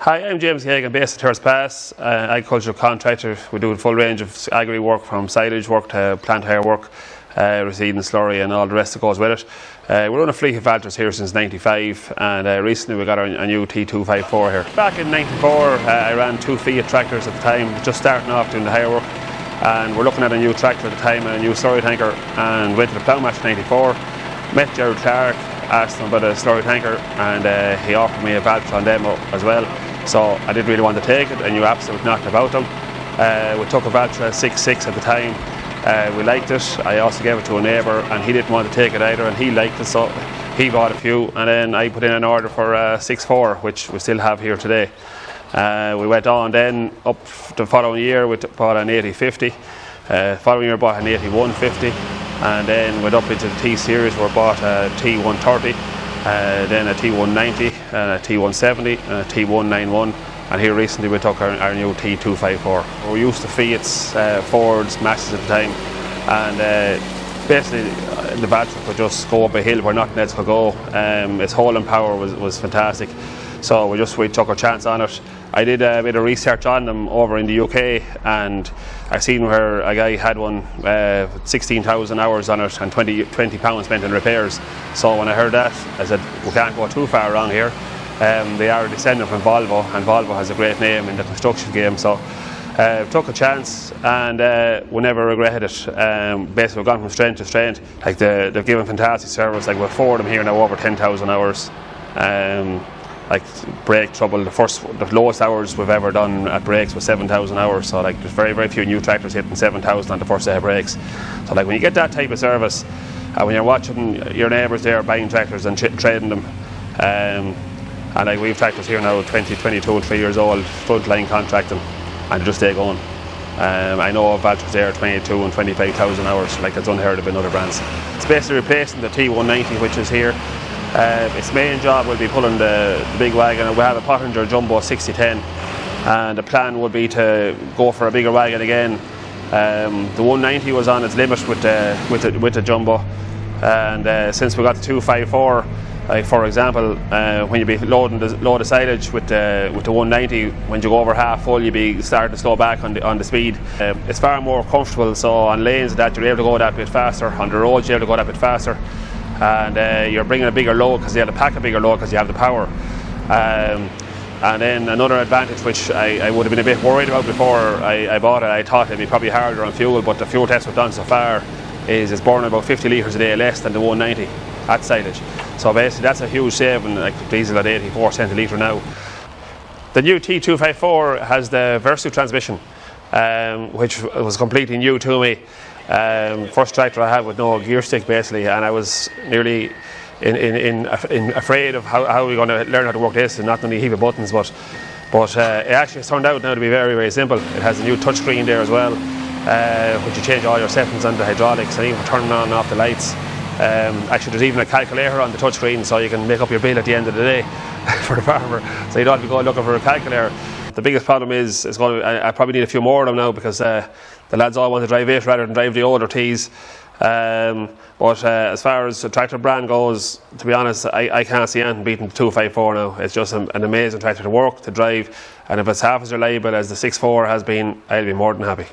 Hi, I'm James Geoghegan, based at Tyrrellspass, agricultural contractor. We do a full range of agri work, from silage work to plant hire work, reseeding, slurry and all the rest that goes with it. We're on a fleet of Valtras here since '95, and recently we got a new T254 here. Back in '94 I ran 2 Fiat tractors at the time, just starting off doing the hire work, and we're looking at a new tractor at the time and a new slurry tanker, and went to the plough match in '94, met Gerald Clark, asked him about a slurry tanker, and he offered me a Valtra on demo as well. So I didn't really want to take it. I knew absolutely nothing about them. We took a Valtra 6.6 at the time. We liked it. I also gave it to a neighbour and he didn't want to take it either, and he liked it, so he bought a few, and then I put in an order for a 6.4, which we still have here today. We went on then up the following year, we bought an 8050. Following year bought an 8150, and then went up into the T series where we bought a T130. Then a T190, and a T170, and a T191, and here recently we took our new T254. We're used to Fiats, Fords, Maxes at the time, and basically the Valtra could just go up a hill where nothing else could go. Its hauling power was fantastic, so we took a chance on it. I did a bit of research on them over in the UK, and I seen where a guy had one 16,000 hours on it and 20 pounds spent in repairs. So when I heard that, I said, we can't go too far wrong here. They are a descendant from Volvo, and Volvo has a great name in the construction game. So took a chance, and we never regretted it. Basically we've gone from strength to strength. Like they've given fantastic service. Like we've 4 of them here now, over 10,000 hours. Like brake trouble, the lowest hours we've ever done at brakes was 7,000 hours. So like there's very few new tractors hitting 7,000 on the first day of brakes. So like when you get that type of service, when you're watching your neighbours there buying tractors and trading them, and like we've tractors here now 20, 22 and 3 years old, frontline contracting, and just stay going. I know of Valtras there 22 and 25,000 hours, like it's unheard of in other brands. It's basically replacing the T190, which is here. Its main job will be pulling the big wagon. We have a Pottinger Jumbo 6010, and the plan would be to go for a bigger wagon again. The 190 was on its limit with the Jumbo, and since we got the 254, like for example, when you be loading the load of silage with the 190, when you go over half full, you be starting to slow back on the speed. It's far more comfortable. So on lanes that you're able to go that bit faster. On the roads you're able to go that bit faster. And you're bringing a bigger load because you have to pack a bigger load because you have the power. And then another advantage, which I would have been a bit worried about before I bought it, I thought it'd be probably harder on fuel, but the fuel tests we've done so far is it's burning about 50 litres a day less than the 190 at silage. So basically that's a huge saving, like diesel at 84 cents a litre now. The new T254 has the Versu transmission, which was completely new to me. First tractor I had with no gear stick basically, and I was nearly afraid of how we're going to learn how to work this, and not only a heap of buttons, but it actually has turned out now to be very simple. It has a new touchscreen there as well, which you change all your settings on the hydraulics and even turning on and off the lights. Actually there's even a calculator on the touchscreen, so you can make up your bill at the end of the day for the farmer, so you don't have to go looking for a calculator. The biggest problem is I probably need a few more of them now, because the lads all want to drive it rather than drive the older Ts. But as far as the tractor brand goes, to be honest, I can't see anything beating the 254 now. It's just an amazing tractor to work, to drive, and if it's half as reliable as the 6.4 has been, I'll be more than happy.